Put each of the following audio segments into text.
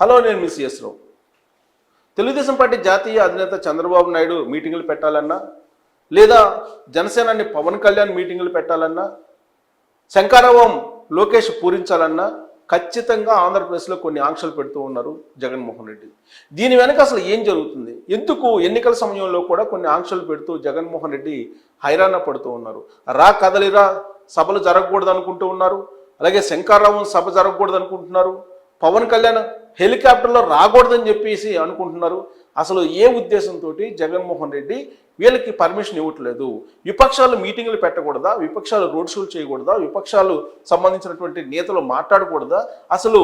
Hello, నేను miss రావు. Telugu Desam party జాతీయ అధినేత చంద్రబాబు నాయుడు మీటింగులు పెట్టాలన్నా, లేదా జనసేనాని పవన్ కళ్యాణ్ మీటింగులు పెట్టాలన్నా, శంకరావం లోకేష్ పూరించాలన్నా ఖచ్చితంగా ఆంధ్రప్రదేశ్లో కొన్ని ఆంక్షలు పెడుతూ ఉన్నారు జగన్మోహన్ రెడ్డి. దీని వెనక అసలు ఏం జరుగుతుంది? ఎందుకు ఎన్నికల సమయంలో కూడా కొన్ని ఆంక్షలు పెడుతూ జగన్మోహన్ రెడ్డి హైరాణ పడుతూ ఉన్నారు? రా కదలిరా సభలు జరగకూడదు అనుకుంటూ ఉన్నారు. అలాగే శంకరావం సభ జరగకూడదు అనుకుంటున్నారు. పవన్ కళ్యాణ్ హెలికాప్టర్లో రాకూడదని చెప్పేసి అనుకుంటున్నారు. అసలు ఏ ఉద్దేశంతో జగన్మోహన్ రెడ్డి వీళ్ళకి పర్మిషన్ ఇవ్వట్లేదు? విపక్షాలు మీటింగులు పెట్టకూడదా? విపక్షాలు రోడ్ షోలు చేయకూడదా? విపక్షాలు సంబంధించినటువంటి నేతలు మాట్లాడకూడదా? అసలు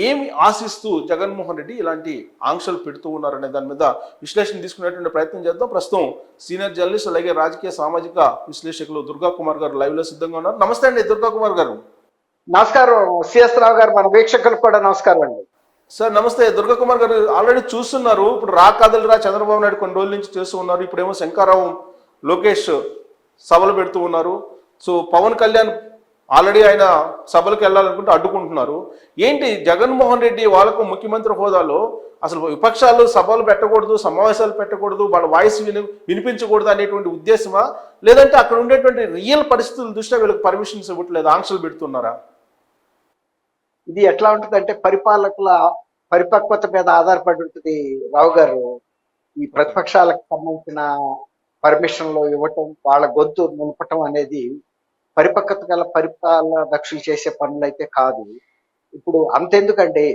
ఏమి ఆశిస్తూ జగన్మోహన్ రెడ్డి ఇలాంటి ఆంక్షలు పెడుతూ ఉన్నారనే దాని మీద విశ్లేషణ తీసుకునేటువంటి ప్రయత్నం చేద్దాం. ప్రస్తుతం సీనియర్ జర్నలిస్ట్ అలాగే రాజకీయ సామాజిక విశ్లేషకులు దుర్గా కుమార్ గారు లైవ్లో సిద్ధంగా ఉన్నారు. నమస్తే అండి దుర్గా కుమార్ గారు. నమస్కారం సిఎస్ రావు గారు, మన వీక్షకులకు కూడా నమస్కారం అండి. సార్ నమస్తే. దుర్గా కుమార్ గారు ఆల్రెడీ చూస్తున్నారు. ఇప్పుడు రా కదలిరా చంద్రబాబు నాయుడు కొన్ని రోజుల నుంచి చేస్తూ ఉన్నారు. ఇప్పుడేమో శంకరావం లోకేష్ సభలు పెడుతూ ఉన్నారు. సో పవన్ కళ్యాణ్ ఆల్రెడీ ఆయన సభలకు వెళ్ళాలనుకుంటే అడ్డుకుంటున్నారు. ఏంటి జగన్మోహన్ రెడ్డి వాళ్ళకు ముఖ్యమంత్రి హోదాలో అసలు విపక్షాలు సభలు పెట్టకూడదు, సమావేశాలు పెట్టకూడదు, వాళ్ళ వాయిస్ వినిపించకూడదు అనేటువంటి ఉద్దేశమా? లేదంటే అక్కడ ఉండేటువంటి రియల్ పరిస్థితుల దృష్ట్యా వీళ్ళకి పర్మిషన్స్ ఇవ్వట్లేదు, ఆంక్షలు పెడుతున్నారా? ఇది ఎట్లా ఉంటుందంటే పరిపాలకుల పరిపక్వత మీద ఆధారపడి ఉంటుంది రావు గారు. ఈ ప్రతిపక్షాలకు సంబంధించిన పర్మిషన్లు ఇవ్వటం, వాళ్ళ గొంతు నిలపటం అనేది పరిపక్వత గల పరిపాలన దక్షులు చేసే పనులు అయితే కాదు. ఇప్పుడు అంతెందుకండి,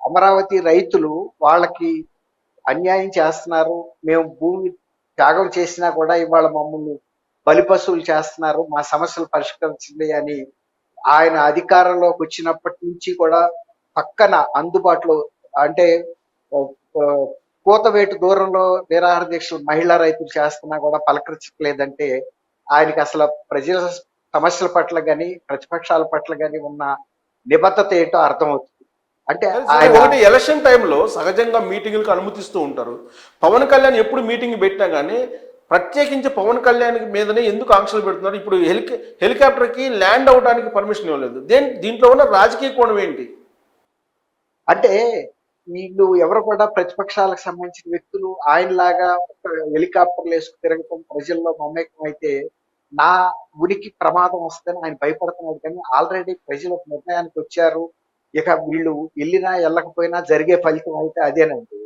అమరావతి రైతులు వాళ్ళకి అన్యాయం చేస్తున్నారు, మేము భూమి త్యాగం చేసినా కూడా ఇవాళ మమ్మల్ని బలిపశువులు చేస్తున్నారు, మా సమస్యలు పరిష్కరించండి అని ఆయన అధికారంలోకి వచ్చినప్పటి నుంచి కూడా పక్కన అందుబాటులో అంటే కోతవేటు దూరంలో నిరాహార దీక్షలు మహిళా రైతులు చేస్తున్నా కూడా పలకరించట్లేదంటే ఆయనకి అసలు ప్రజల సమస్యల పట్ల కానీ ప్రతిపక్షాల పట్ల కానీ ఉన్న నిబద్ధత ఏంటో అర్థమవుతుంది. అంటే ఒకటి ఎలక్షన్ టైంలో సహజంగా మీటింగులకు అనుమతిస్తూ ఉంటారు. పవన్ కళ్యాణ్ ఎప్పుడు మీటింగ్ పెట్టినా కానీ ప్రత్యేకించి పవన్ కళ్యాణ్ మీదనే ఎందుకు ఆంక్షలు పెడుతున్నారు? ఇప్పుడు హెలికాప్టర్కి ల్యాండ్ అవడానికి పర్మిషన్ ఇవ్వలేదు. దీంట్లో ఉన్న రాజకీయ కోణం ఏంటి? అంటే వీళ్ళు ఎవరు కూడా ప్రతిపక్షాలకు సంబంధించిన వ్యక్తులు ఆయనలాగా ఒక హెలికాప్టర్లు వేసుకు తిరగటం, ప్రజల్లో మమేకం అయితే నా ఉనికి ప్రమాదం వస్తుందని ఆయన భయపడుతున్నాడు. కానీ ఆల్రెడీ ప్రజలు ఒక నిర్ణయానికి వచ్చారు. ఇక వీళ్ళు వెళ్ళినా వెళ్ళకపోయినా జరిగే ఫలితం అయితే అదేనండి.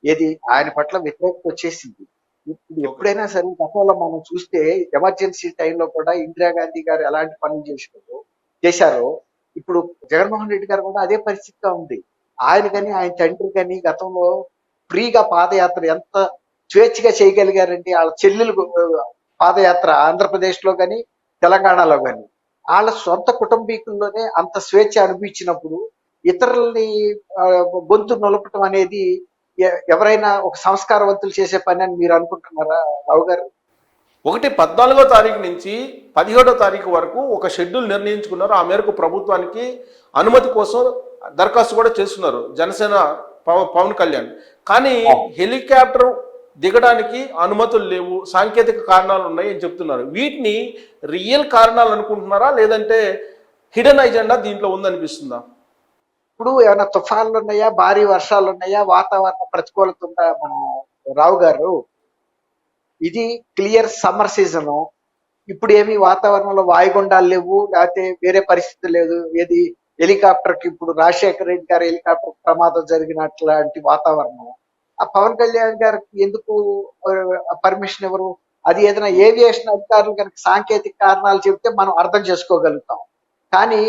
ఏది ఆయన పట్ల వ్యతిరేకత వచ్చేసింది. ఇప్పుడు ఎప్పుడైనా సరే గతంలో మనం చూస్తే ఎమర్జెన్సీ టైంలో కూడా ఇందిరాగాంధీ గారు ఎలాంటి పనులు చేశారో ఇప్పుడు జగన్మోహన్ రెడ్డి గారు కూడా అదే పరిస్థితిగా ఉంది. ఆయన కానీ ఆయన తండ్రి కానీ గతంలో ఫ్రీగా పాదయాత్ర ఎంత స్వేచ్ఛగా చేయగలిగారండి. వాళ్ళ చెల్లెలు పాదయాత్ర ఆంధ్రప్రదేశ్ లో కానీ తెలంగాణలో కానీ వాళ్ళ సొంత కుటుంబీకుల్లోనే అంత స్వేచ్ఛ అనిపించినప్పుడు ఇతరుల్ని గొంతు నొలపటం అనేది ఎవరైనా ఒక సంస్కారవంతులు చేసే పని అని మీరు అనుకుంటున్నారా రావు గారు? 14వ తారీఖు నుంచి 17వ తారీఖు వరకు ఒక షెడ్యూల్ నిర్ణయించుకున్నారు. ఆ మేరకు ప్రభుత్వానికి అనుమతి కోసం దరఖాస్తు కూడా చేస్తున్నారు జనసేన పవన్ కళ్యాణ్. కానీ హెలికాప్టర్ దిగడానికి అనుమతులు లేవు, సాంకేతిక కారణాలు ఉన్నాయి అని చెప్తున్నారు. వీటిని రియల్ కారణాలు అనుకుంటున్నారా, లేదంటే హిడెన్ ఎజెండా దీంట్లో ఉందనిపిస్తుందా? ఇప్పుడు ఏమైనా తుఫాన్లు ఉన్నాయా, భారీ వర్షాలు ఉన్నాయా, వాతావరణ ప్రతికూలత ఉందా? మన రావు గారు, ఇది క్లియర్ సమ్మర్ సీజను. ఇప్పుడు ఏమి వాతావరణంలో వాయుగుండాలు లేవు, లేకపోతే వేరే పరిస్థితి లేదు. ఏది హెలికాప్టర్కి ఇప్పుడు రాజశేఖర రెడ్డి గారి హెలికాప్టర్ ప్రమాదం జరిగినట్లాంటి వాతావరణం. ఆ పవన్ కళ్యాణ్ గారికి ఎందుకు పర్మిషన్ ఎవరు? అది ఏదైనా ఏవియేషన్ అధికారులు కనుక సాంకేతిక కారణాలు చెప్తే మనం అర్థం చేసుకోగలుగుతాం. కానీ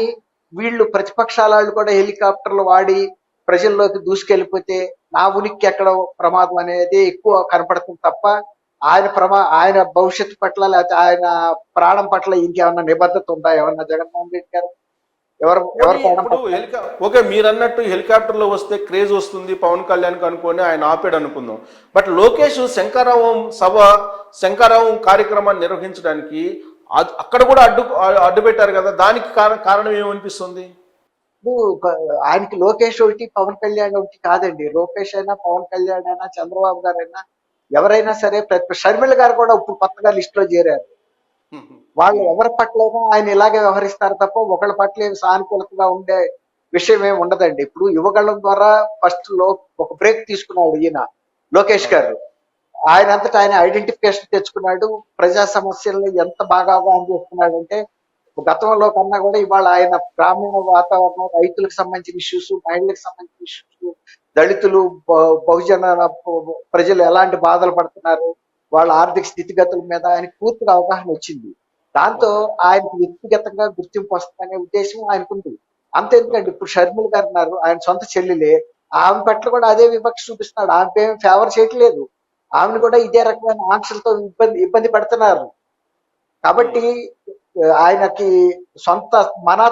వీళ్ళు ప్రతిపక్షాల వాళ్ళు కూడా హెలికాప్టర్లు వాడి ప్రజల్లోకి దూసుకెళ్ళిపోతే నా ఉనికి ఎక్కడ ప్రమాదం అనేది ఎక్కువ కనపడుతుంది తప్ప ఆయన భవిష్యత్తు పట్ల లేకపోతే ఆయన ప్రాణం పట్ల ఇంకేమన్నా నిబద్ధత ఉందా ఏమన్నా జగన్మోహన్ రెడ్డి గారు? ఓకే, మీరు అన్నట్టు హెలికాప్టర్లో వస్తే క్రేజ్ వస్తుంది పవన్ కళ్యాణ్ అనుకొని ఆయన ఆపాడు అనుకుందాం. బట్ లోకేష్ శంకరావం కార్యక్రమాన్ని నిర్వహించడానికి అక్కడ కూడా అడ్డు పెట్టారు కదా, దానికి కారణం ఏమనిపిస్తుంది? ఆయనకి లోకేష్ ఒకటి పవన్ కళ్యాణ్ ఒకటి కాదండి. లోకేష్ అయినా పవన్ కళ్యాణ్ అయినా చంద్రబాబు గారు అయినా ఎవరైనా సరే, షర్మిల గారు కూడా ఇప్పుడు కొత్తగా లిస్ట్ లో చేరారు. వాళ్ళు ఎవరి పట్లైనా ఆయన ఇలాగే వ్యవహరిస్తారు తప్ప ఒకళ్ళ పట్ల సానుకూలతగా ఉండే విషయం ఏమి ఉండదండి. ఇప్పుడు యువగళం ద్వారా ఫస్ట్ లో ఒక బ్రేక్ తీసుకున్నాడు ఈయన లోకేష్ గారు. ఆయన అంతటా ఆయన ఐడెంటిఫికేషన్ తెచ్చుకున్నాడు. ప్రజా సమస్యల్ని ఎంత బాగా అవగాహన చేసుకున్నాడంటే గతంలో కన్నా కూడా ఇవాళ ఆయన గ్రామీణ వాతావరణం, రైతులకు సంబంధించిన ఇష్యూస్, మహిళలకు సంబంధించిన ఇష్యూస్, దళితులు, బహుజన ప్రజలు ఎలాంటి బాధలు పడుతున్నారు, వాళ్ళ ఆర్థిక స్థితిగతుల మీద ఆయన పూర్తిగా అవగాహన వచ్చింది. దాంతో ఆయనకు వ్యక్తిగతంగా గుర్తింపు వస్తుందనే ఉద్దేశం ఆయనకుంది. అంతేందుకండి, ఇప్పుడు షర్మిల గారు ఉన్నారు, ఆయన సొంత చెల్లెలే. ఆమె పట్ల కూడా అదే వివక్ష చూపిస్తున్నాడు. ఆమె ఏమి ఫేవర్ చేయట్లేదు. ఆమెను కూడా ఇదే రకమైన ఆంక్షలతో ఇబ్బంది పెడుతున్నారు. కాబట్టి ఆయనకి సొంత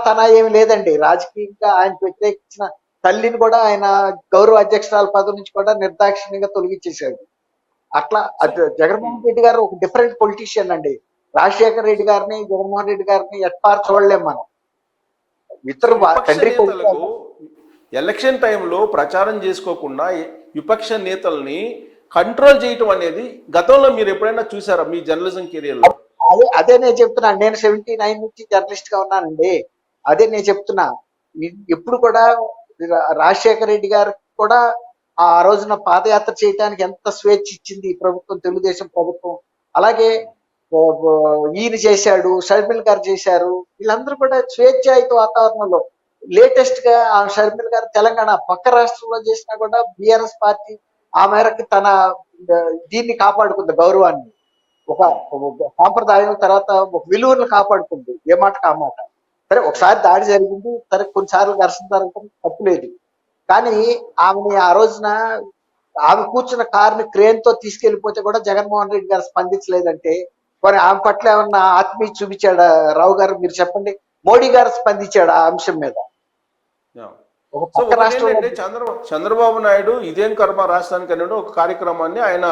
తన ఏమి లేదండి. రాజకీయంగా ఆయనకు వ్యతిరేకించిన తల్లిని కూడా ఆయన గౌరవ అధ్యక్షురాల పదవి నుంచి కూడా నిర్దాక్షిణ్యంగా తొలగించేశాడు. అట్లా జగన్మోహన్ రెడ్డి గారు ఒక డిఫరెంట్ పొలిటీషియన్ అండి. రాజశేఖర రెడ్డి గారిని, జగన్మోహన్ రెడ్డి గారిని ఎట్పారు చూడలేం మనం. ఇద్దరు విపక్ష తండ్రి నేతలకు ఎలక్షన్ టైంలో ప్రచారం చేసుకోకుండా విపక్ష నేతల్ని కంట్రోల్ చేయటం అనేది గతంలో మీరు ఎప్పుడైనా చూసారా మీ జర్నలిజం కెరియర్లో? అదే నేను చెప్తున్నాను. నేను 79 నుంచి జర్నలిస్ట్ గా ఉన్నానండి. అదే నేను చెప్తున్నా. ఎప్పుడు కూడా రాజశేఖర రెడ్డి గారు కూడా ఆ రోజున పాదయాత్ర చేయడానికి ఎంత స్వేచ్ఛ ఇచ్చింది ఈ ప్రభుత్వం, తెలుగుదేశం ప్రభుత్వం. అలాగే ఈయన చేశాడు, షర్మిల్ గారు చేశారు. వీళ్ళందరూ కూడా స్వేచ్ఛాయుత వాతావరణంలో లేటెస్ట్ గా ఆ షర్మిల్ గారు తెలంగాణ పక్క రాష్ట్రంలో చేసినా కూడా బీఆర్ఎస్ పార్టీ ఆ మేరకు తన దీన్ని కాపాడుకుంది, గౌరవాన్ని, ఒక సాంప్రదాయం, తర్వాత ఒక విలువలను కాపాడుకుంది. ఏ మాట కా మాట. సరే ఒకసారి దాడి జరిగింది, సరే కొన్నిసార్లు ఘర్షణ జరగడం తప్పులేదు. కానీ ఆమెని ఆ రోజున ఆమె కూర్చున్న కారుని క్రేన్ తో తీసుకెళ్లిపోతే కూడా జగన్మోహన్ రెడ్డి గారు స్పందించలేదంటే మరి ఆమె పట్ల ఏమన్నా ఆత్మీయ చూపించాడా రావు గారు? మీరు చెప్పండి. మోడీ గారు స్పందించాడు ఆ అంశం మీద? ఒక సో పక్క రాష్ట్రంలో చంద్రబాబు నాయుడు ఇదేం కర్మ రాష్ట్రానికి అనేది ఒక కార్యక్రమాన్ని ఆయన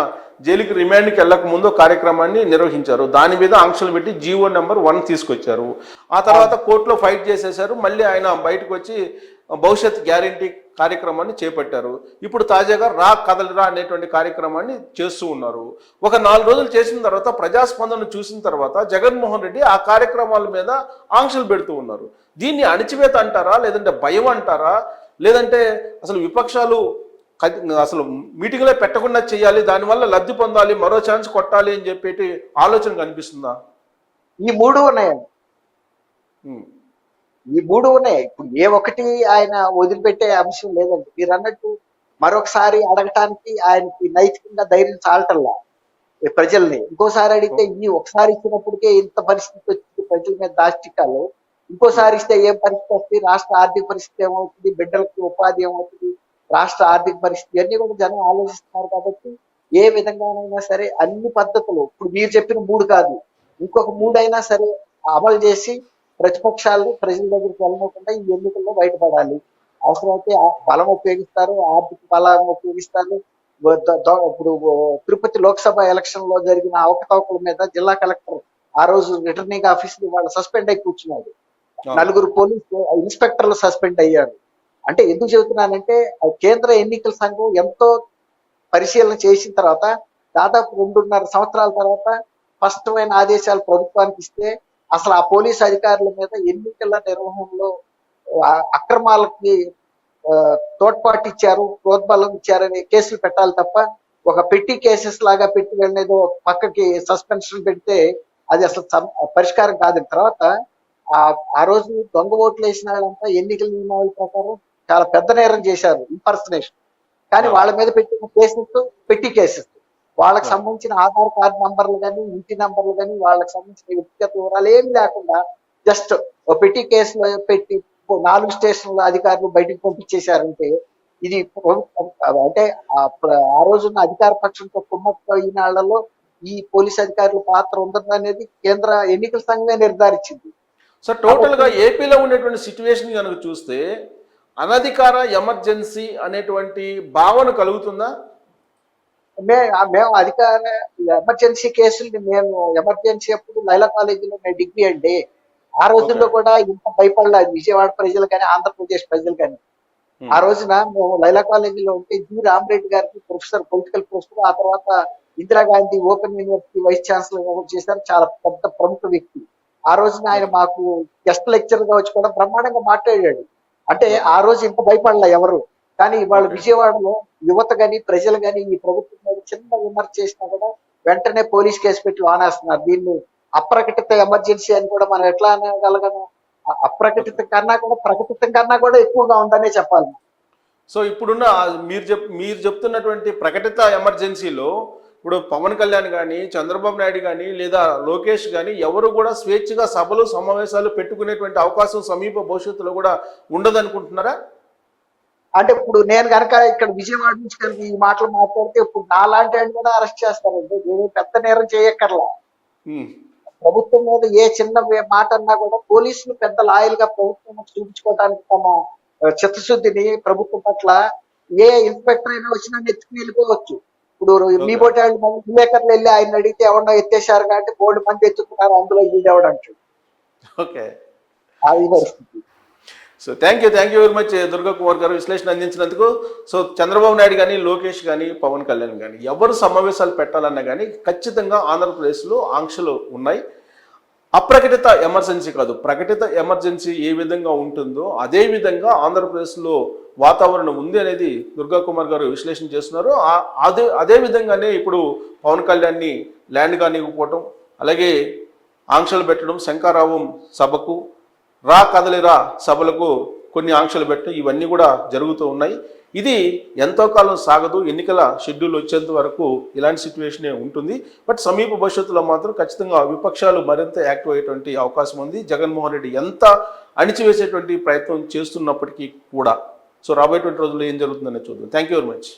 జైలుకి రిమాండ్కి వెళ్ళక ముందు ఒక కార్యక్రమాన్ని నిర్వహించారు. దాని మీద ఆంక్షలు పెట్టి జీవో నెంబర్ 1 తీసుకొచ్చారు. ఆ తర్వాత కోర్టులో ఫైట్ చేసేశారు. మళ్ళీ ఆయన బయటకు వచ్చి భవిష్యత్ గ్యారంటీ కార్యక్రమాన్ని చేపట్టారు. ఇప్పుడు తాజాగా రా కదలిరా అనేటువంటి కార్యక్రమాన్ని చేస్తూ ఉన్నారు. ఒక 4 రోజులు చేసిన తర్వాత ప్రజాస్పందన చూసిన తర్వాత జగన్మోహన్ రెడ్డి ఆ కార్యక్రమాల మీద ఆంక్షలు పెడుతూ ఉన్నారు. దీన్ని అణిచివేత అంటారా, లేదంటే భయం అంటారా, లేదంటే అసలు విపక్షాలు అసలు మీటింగ్లే పెట్టకుండా చేయాలి, దానివల్ల లబ్ధి పొందాలి, మరో ఛాన్స్ కొట్టాలి అని చెప్పేటి ఆలోచన కనిపిస్తుందా? ఈ మూడు ఉన్నాయండి. ఈ మూడు ఉన్నాయి. ఇప్పుడు ఏ ఒక్కటి ఆయన వదిలిపెట్టే అంశం లేదండి. మీరు అన్నట్టు మరొకసారి అడగటానికి ఆయనకి నైతికంగా ధైర్యం చాలటల్లా ప్రజల్ని. ఇంకోసారి అడిగితే ఒకసారి ఇచ్చినప్పటికే ఇంత పరిస్థితి వచ్చింది ప్రజల మీద దాష్టికాలు. ఇంకోసారి ఇస్తే ఏం పరిస్థితి వస్తుంది, రాష్ట్ర ఆర్థిక పరిస్థితి ఏమవుతుంది, బిడ్డలకి ఉపాధి ఏమవుతుంది, రాష్ట్ర ఆర్థిక పరిస్థితి అన్ని కూడా జనం ఆలోచిస్తున్నారు. కాబట్టి ఏ విధంగానైనా సరే అన్ని పద్ధతులు, ఇప్పుడు మీరు చెప్పిన 3 కాదు, ఇంకొక 3 అయినా సరే అమలు చేసి ప్రతిపక్షాలను ప్రజల దగ్గరికి వెళ్ళకుండా ఈ ఎన్నికల్లో బయటపడాలి. అవసరమైతే బలం ఉపయోగిస్తారు, ఆర్థిక బలం ఉపయోగిస్తారు. ఇప్పుడు తిరుపతి లోక్సభ ఎలక్షన్ లో జరిగిన అవకతవకల మీద జిల్లా కలెక్టర్ ఆ రోజు రిటర్నింగ్ ఆఫీసర్ వాళ్ళు సస్పెండ్ అయి కూర్చున్నాడు. 4 పోలీసు ఇన్స్పెక్టర్లు సస్పెండ్ అయ్యారు. అంటే ఎందుకు చెబుతున్నానంటే కేంద్ర ఎన్నికల సంఘం ఎంతో పరిశీలన చేసిన తర్వాత దాదాపు 2.5 సంవత్సరాల తర్వాత స్పష్టమైన ఆదేశాలు ప్రభుత్వానికి ఇస్తే అసలు ఆ పోలీసు అధికారుల మీద ఎన్నికల నిర్వహణలో అక్రమాలకి తోడ్పాటు ఇచ్చారు, ప్రోద్బలం ఇచ్చారనే కేసులు పెట్టాలి తప్ప ఒక పెట్టి కేసెస్ లాగా పెట్టి వెళ్ళేదో పక్కకి సస్పెన్షన్ పెడితే అది అసలు పరిష్కారం కాదు. తర్వాత ఆ రోజు దొంగ ఓట్లు వేసిన వాళ్ళంతా ఎన్నికల నియమావళి ప్రకారం చాలా పెద్ద నేరం చేశారు, ఇంపర్సనేషన్. కానీ వాళ్ళ మీద పెట్టిన కేసెస్ పెట్టి కేసెస్. వాళ్ళకి సంబంధించిన ఆధార్ కార్డు నంబర్లు కానీ, ఇంటి నంబర్లు కానీ, వాళ్ళకి సంబంధించిన వ్యక్తిగత వివరాలు ఏమి లేకుండా జస్ట్ పెట్టి కేసులో పెట్టి 4 స్టేషన్ల అధికారులు బయటకు పంపించేశారంటే ఇది అంటే ఆ రోజున్న అధికార పక్షంతో కుమ్మక్క ఈనాళ్లలో ఈ పోలీస్ అధికారుల పాత్ర ఉందనేది కేంద్ర ఎన్నికల సంఘమే నిర్ధారించింది. సో టోటల్ గా ఏపీలో ఉన్నటువంటి సిచ్యువేషన్ కనుక చూస్తే అనధికార ఎమర్జెన్సీ అనేటువంటి భావన కలుగుతుందా? మేము అధికార ఎమర్జెన్సీ కేసులు, నేను ఎమర్జెన్సీ అప్పుడు లైలా కాలేజీలో నేను డిగ్రీ అండి. ఆ రోజుల్లో కూడా ఇంత భయపడలేదు విజయవాడ ప్రజలు కానీ, ఆంధ్రప్రదేశ్ ప్రజలు కానీ. ఆ రోజున మేము లైలా కాలేజీలో ఉంటే జి రామరెడ్డి గారికి ప్రొఫెసర్, పొలిటికల్ ప్రొఫెసర్, ఆ తర్వాత Indira Gandhi open university vice chancellor చేశారు. చాలా పెద్ద ప్రముఖ వ్యక్తి. ఆ రోజున ఆయన మాకు గెస్ట్ లెక్చర్ గా వచ్చి కూడా బ్రహ్మాండంగా మాట్లాడాడు. అంటే ఆ రోజు ఇంత భయపడలే ఎవరు. కానీ ఇవాళ ఓకే. విజయవాడలో యువత గాని, ప్రజలు గాని ఈ ప్రభుత్వం మీద చిన్న విమర్శ చేసినా కూడా వెంటనే పోలీస్ కేసు పెట్టి వానేస్తున్నారు. దీన్ని అప్రకటిత ఎమర్జెన్సీ అని కూడా మనం ఎట్లా అనగలగము? ఓకే. అప్రకటితం కన్నా కూడా ప్రకటితం కన్నా కూడా ఎక్కువగా ఉందనే చెప్పాలి. సో ఇప్పుడున్న మీరు చెప్తున్నటువంటి ప్రకటిత ఎమర్జెన్సీలో ఇప్పుడు పవన్ కళ్యాణ్ కానీ చంద్రబాబు నాయుడు కానీ లేదా లోకేష్ కానీ ఎవరు కూడా స్వేచ్ఛగా సభలు సమావేశాలు పెట్టుకునేటువంటి అవకాశం సమీప భవిష్యత్తులో కూడా ఉండదనుకుంటున్నారా? అంటే ఇప్పుడు నేను గనక ఇక్కడ విజయవాడ నుంచి కనుక ఈ మాటలు మాట్లాడితే ఇప్పుడు నాలాంటి ఆయన కూడా అరెస్ట్ చేస్తారండి. నేను పెద్ద నేరం చేయక్కర్లా. ఉమ్. ప్రభుత్వం మీద ఏ చిన్న మాట అన్నా కూడా పోలీసులు పెద్ద లాయలుగా ప్రభుత్వం చూపించుకోవడానికి తమ చిత్తశుద్ధిని ప్రభుత్వం పట్ల ఏ ఇన్స్పెక్టర్ అయినా వచ్చినా నెత్తుకుని వెళ్ళిపోవచ్చు. ఇప్పుడు మీ ఓకే. పోటీ వాళ్ళు మంది విలేకరులు వెళ్ళి ఆయన అడిగితే ఎవరన్నా ఎత్తేసారు కాబట్టి 3 మంది ఎత్తుకున్నారు అందులో వీడెవడంటాడు. ఓకే. అది పరిస్థితి. So thank you very much Durga Kumar గారు విశ్లేషణ అందించినందుకు. సో చంద్రబాబు నాయుడు కానీ లోకేష్ కానీ పవన్ కళ్యాణ్ కానీ ఎవరు సమావేశాలు పెట్టాలన్నా కానీ ఖచ్చితంగా ఆంధ్రప్రదేశ్లో ఆంక్షలు ఉన్నాయి. అప్రకటిత ఎమర్జెన్సీ కాదు, ప్రకటిత ఎమర్జెన్సీ ఏ విధంగా ఉంటుందో అదే విధంగా ఆంధ్రప్రదేశ్లో వాతావరణం ఉంది అనేది దుర్గా కుమార్ గారు విశ్లేషణ చేస్తున్నారు. అదే విధంగానే ఇప్పుడు పవన్ కళ్యాణ్ని ల్యాండ్ కానివ్వకపోవటం, అలాగే ఆంక్షలు పెట్టడం, శంకారావం సభకు రా కదలిరా సభలకు కొన్ని ఆంక్షలు పెట్టడం, ఇవన్నీ కూడా జరుగుతూ ఉన్నాయి. ఇది ఎంతో కాలం సాగదు. ఎన్నికల షెడ్యూల్ వచ్చేంత వరకు ఇలాంటి సిచ్యువేషనే ఉంటుంది. బట్ సమీప భవిష్యత్తులో మాత్రం ఖచ్చితంగా విపక్షాలు మరింత యాక్టివ్ అయ్యేటువంటి అవకాశం ఉంది. జగన్మోహన్ రెడ్డి ఎంత అణిచివేసేటువంటి ప్రయత్నం చేస్తున్నప్పటికీ కూడా. సో రాబోయేటువంటి రోజుల్లో ఏం జరుగుతుందనే చూద్దాం. Thank you very much.